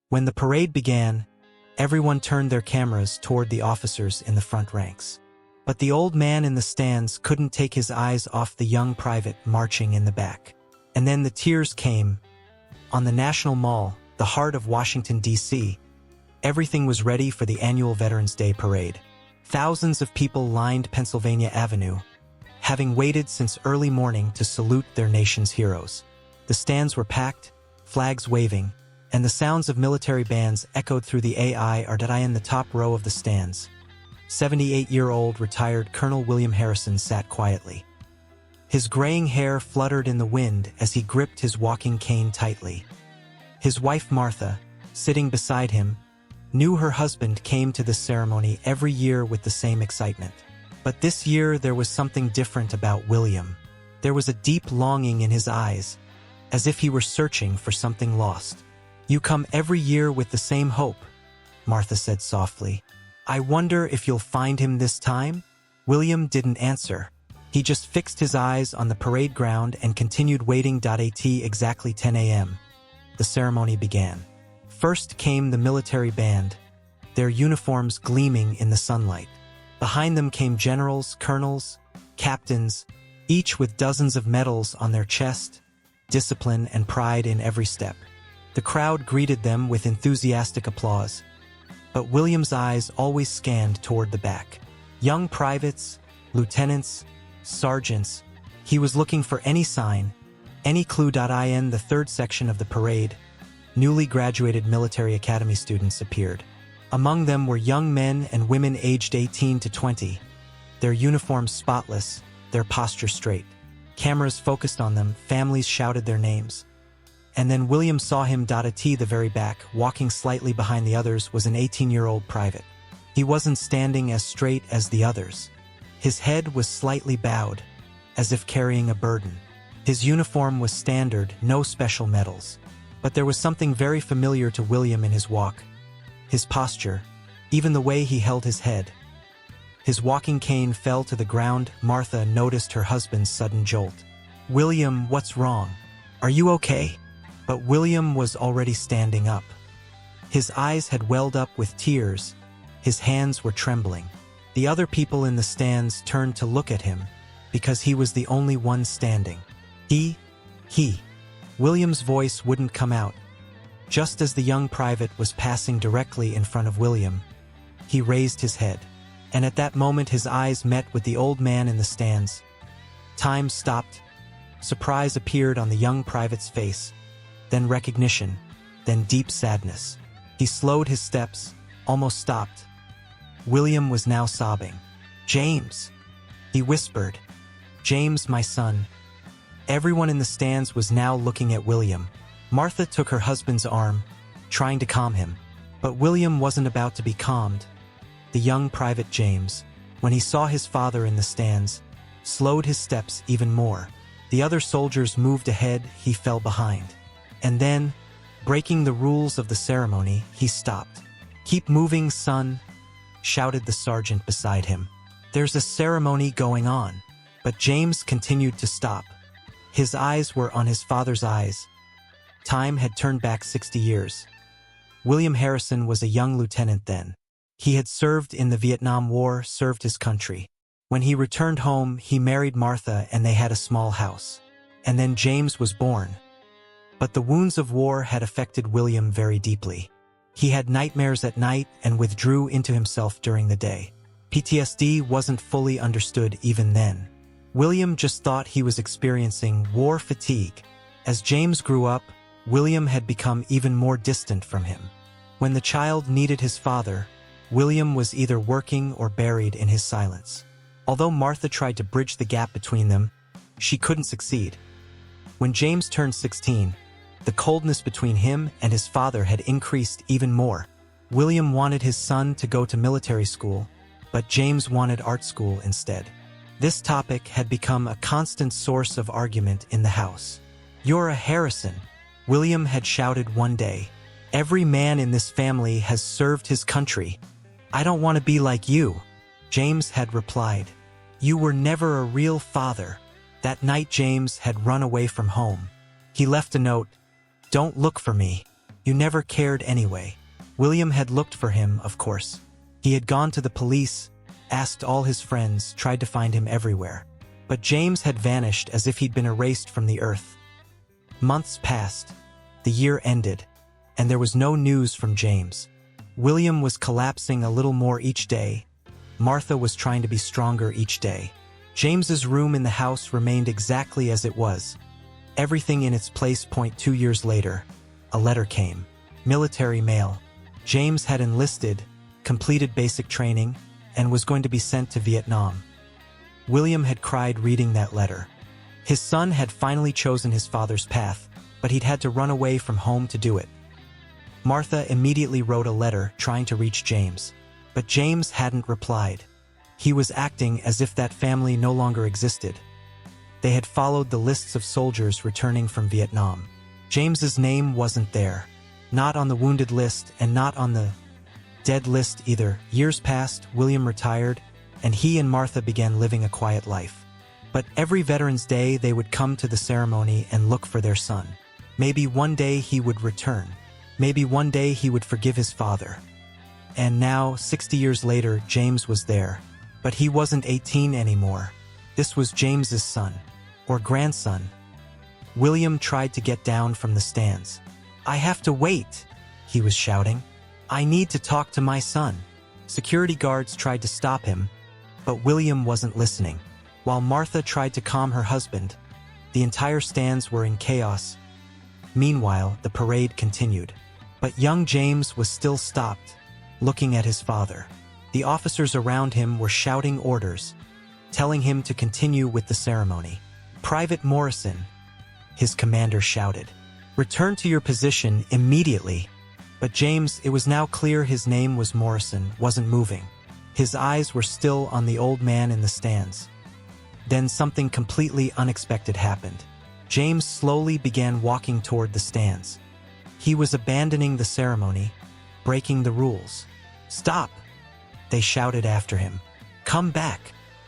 When the parade began, everyone turned their cameras toward the officers in the front ranks. But the old man in the stands couldn't take his eyes off the young private marching in the back. And then the tears came. On the National Mall, the heart of Washington, D.C., everything was ready for the annual Veterans Day parade. Thousands of people lined Pennsylvania Avenue, having waited since early morning to salute their nation's heroes. The stands were packed, flags waving, and the sounds of military bands echoed through the AIRDI in the top row of the stands. 78-year-old retired Colonel William Harrison sat quietly. His graying hair fluttered in the wind as he gripped his walking cane tightly. His wife Martha, sitting beside him, knew her husband came to this ceremony every year with the same excitement. But this year there was something different about William. There was a deep longing in his eyes, as if he were searching for something lost. "You come every year with the same hope," Martha said softly. "I wonder if you'll find him this time?" William didn't answer. He just fixed his eyes on the parade ground and continued waiting. At exactly 10 a.m., the ceremony began. First came the military band, their uniforms gleaming in the sunlight. Behind them came generals, colonels, captains, each with dozens of medals on their chest, discipline and pride in every step. The crowd greeted them with enthusiastic applause, but William's eyes always scanned toward the back. Young privates, lieutenants, sergeants, he was looking for any sign, any clue. In the third section of the parade, newly graduated military academy students appeared. Among them were young men and women aged 18 to 20, their uniforms spotless, their posture straight. Cameras focused on them, families shouted their names. And then William saw him. At the very back, walking slightly behind the others, was an 18-year-old private. He wasn't standing as straight as the others. His head was slightly bowed, as if carrying a burden. His uniform was standard, no special medals. But there was something very familiar to William in his walk, his posture, even the way he held his head. His walking cane fell to the ground. Martha noticed her husband's sudden jolt. "William, what's wrong? Are you okay?" But William was already standing up. His eyes had welled up with tears. His hands were trembling. The other people in the stands turned to look at him, because he was the only one standing. He. William's voice wouldn't come out. Just as the young private was passing directly in front of William, he raised his head. And at that moment his eyes met with the old man in the stands. Time stopped. Surprise appeared on the young private's face, then recognition, then deep sadness. He slowed his steps, almost stopped. William was now sobbing. "James," he whispered. "James, my son." Everyone in the stands was now looking at William. Martha took her husband's arm, trying to calm him. But William wasn't about to be calmed. The young private James, when he saw his father in the stands, slowed his steps even more. The other soldiers moved ahead, he fell behind. And then, breaking the rules of the ceremony, he stopped. "Keep moving, son," shouted the sergeant beside him. "There's a ceremony going on." But James continued to stop. His eyes were on his father's eyes. Time had turned back 60 years. William Harrison was a young lieutenant then. He had served in the Vietnam War, served his country. When he returned home, he married Martha and they had a small house. And then James was born. But the wounds of war had affected William very deeply. He had nightmares at night and withdrew into himself during the day. PTSD wasn't fully understood even then. William just thought he was experiencing war fatigue. As James grew up, William had become even more distant from him. When the child needed his father, William was either working or buried in his silence. Although Martha tried to bridge the gap between them, she couldn't succeed. When James turned 16, the coldness between him and his father had increased even more. William wanted his son to go to military school, but James wanted art school instead. This topic had become a constant source of argument in the house. "You're a Harrison," William had shouted one day. "Every man in this family has served his country. I don't want to be like you." James had replied, "You were never a real father." That night James had run away from home. He left a note, "Don't look for me. You never cared anyway. William had looked for him, of course. He had gone to the police, asked all his friends, tried to find him everywhere. But James had vanished as if he'd been erased from the earth. Months passed. The year ended, and there was no news from James. William was collapsing a little more each day. Martha was trying to be stronger each day. James's room in the house remained exactly as it was. Everything in its place. 2 years later, a letter came. Military mail. James had enlisted, completed basic training, and was going to be sent to Vietnam. William had cried reading that letter. His son had finally chosen his father's path, but he'd had to run away from home to do it. Martha immediately wrote a letter trying to reach James, but James hadn't replied. He was acting as if that family no longer existed. They had followed the lists of soldiers returning from Vietnam. James's name wasn't there, not on the wounded list and not on the dead list either. Years passed, William retired, and he and Martha began living a quiet life. But every Veterans Day they would come to the ceremony and look for their son. Maybe one day he would return. Maybe one day he would forgive his father. And now, 60 years later, James was there. But he wasn't 18 anymore. This was James's son, or grandson. William tried to get down from the stands. "I have to wait," he was shouting. "I need to talk to my son." Security guards tried to stop him, but William wasn't listening. While Martha tried to calm her husband, the entire stands were in chaos. Meanwhile, the parade continued. But young James was still stopped, looking at his father. The officers around him were shouting orders, telling him to continue with the ceremony. "Private Morrison," his commander shouted, "return to your position immediately." But James, it was now clear his name was Morrison, wasn't moving. His eyes were still on the old man in the stands. Then something completely unexpected happened. James slowly began walking toward the stands. He was abandoning the ceremony, breaking the rules. "Stop!" they shouted after him. "Come back!"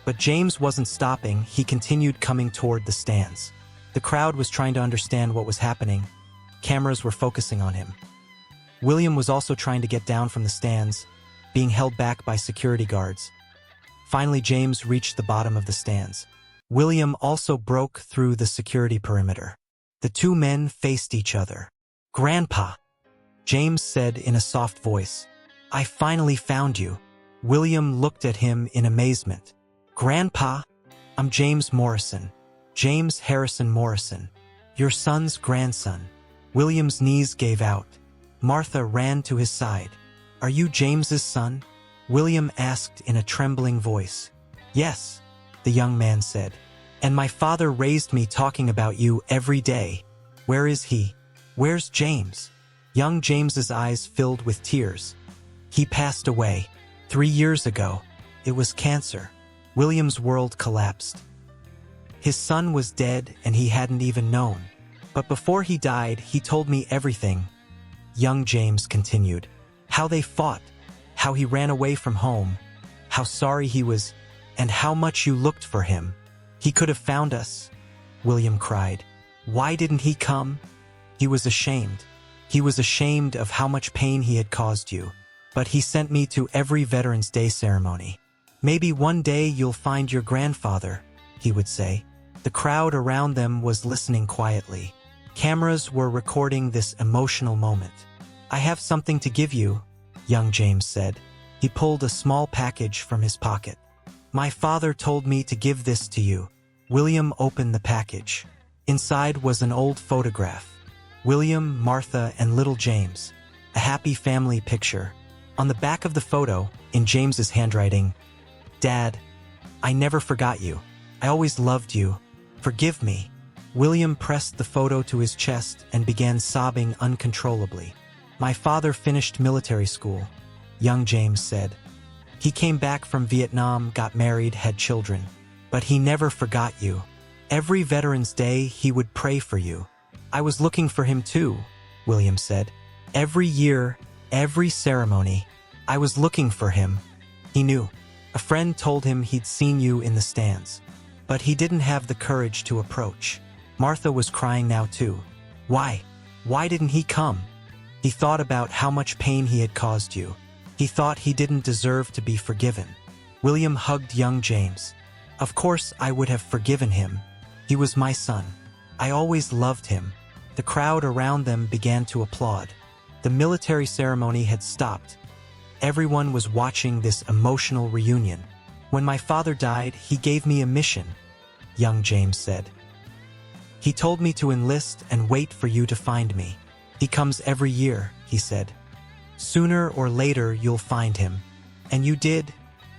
But James wasn't stopping. He continued coming toward the stands. The crowd was trying to understand what was happening. Cameras were focusing on him. William was also trying to get down from the stands, being held back by security guards. Finally, James reached the bottom of the stands. William also broke through the security perimeter. The two men faced each other. "Grandpa," James said in a soft voice, "I finally found you." William looked at him in amazement. "Grandpa, I'm James Morrison. James Harrison Morrison. Your son's grandson." William's knees gave out. Martha ran to his side. "Are you James's son?" William asked in a trembling voice. "Yes," the young man said. "And my father raised me talking about you every day. Where is he? Where's James?" Young James's eyes filled with tears. "He passed away 3 years ago. It was cancer." William's world collapsed. His son was dead and he hadn't even known. "But before he died, he told me everything," young James continued. "How they fought, how he ran away from home, how sorry he was, and how much you looked for him. He could have found us." William cried. "Why didn't he come?" "He was ashamed. He was ashamed of how much pain he had caused you. But he sent me to every Veterans Day ceremony. Maybe one day you'll find your grandfather," he would say. The crowd around them was listening quietly. Cameras were recording this emotional moment. "I have something to give you," young James said. He pulled a small package from his pocket. "My father told me to give this to you." William opened the package. Inside was an old photograph. William, Martha, and little James. A happy family picture. On the back of the photo, in James's handwriting, "Dad, I never forgot you. I always loved you. Forgive me." William pressed the photo to his chest and began sobbing uncontrollably. "My father finished military school," young James said. "He came back from Vietnam, got married, had children. But he never forgot you. Every Veterans Day, he would pray for you." "I was looking for him too," William said. "Every year, every ceremony, I was looking for him. He knew. A friend told him he'd seen you in the stands. But he didn't have the courage to approach." Martha was crying now too. "Why? Why didn't he come? He He thought about how much pain he had caused you. He thought he didn't deserve to be forgiven. William hugged young James. Of course I would have forgiven him. He was my son. I always loved him. The crowd around them began to applaud. The military ceremony had stopped. Everyone was watching this emotional reunion. When my father died, he gave me a mission, young James said. He told me to enlist and wait for you to find me. He comes every year, he said. Sooner or later you'll find him. And you did,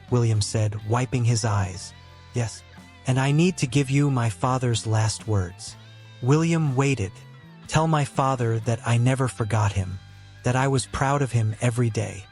William said, wiping his eyes. Yes. And I need to give you my father's last words. William waited. Tell my father that I never forgot him, that I was proud of him every day,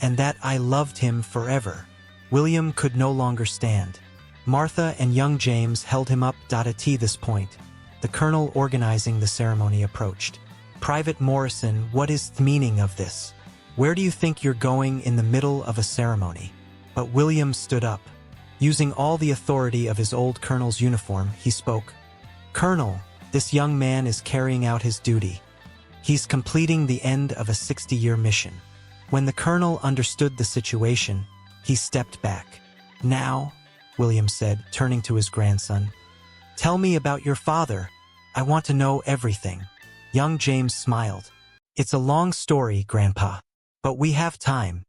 and that I loved him forever. William could no longer stand. Martha and young James held him up. At this point, the colonel organizing the ceremony approached. Private Morrison, what is the meaning of this? Where do you think you're going in the middle of a ceremony? But William stood up. Using all the authority of his old colonel's uniform, he spoke. Colonel, this young man is carrying out his duty. He's completing the end of a 60-year mission. When the colonel understood the situation, he stepped back. Now, William said, turning to his grandson, tell me about your father. I want to know everything. Young James smiled. It's a long story, Grandpa. But we have time.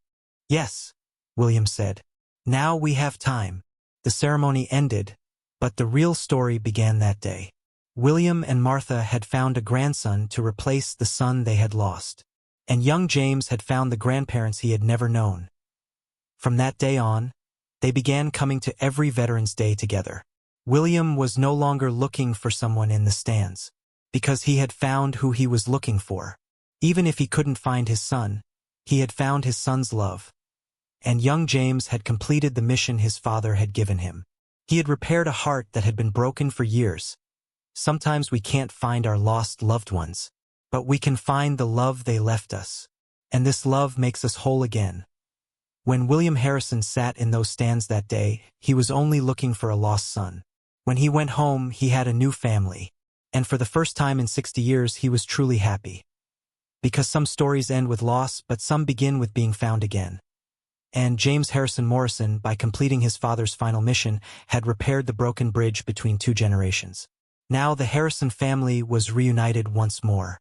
Yes, William said. Now we have time. The ceremony ended, but the real story began that day. William and Martha had found a grandson to replace the son they had lost, and young James had found the grandparents he had never known. From that day on, they began coming to every Veterans Day together. William was no longer looking for someone in the stands, because he had found who he was looking for. Even if he couldn't find his son, he had found his son's love. And young James had completed the mission his father had given him. He had repaired a heart that had been broken for years. Sometimes we can't find our lost loved ones, but we can find the love they left us. And this love makes us whole again. When William Harrison sat in those stands that day, he was only looking for a lost son. When he went home, he had a new family. And for the first time in 60 years, he was truly happy. Because some stories end with loss, but some begin with being found again. And James Harrison Morrison, by completing his father's final mission, had repaired the broken bridge between two generations. Now the Harrison family was reunited once more.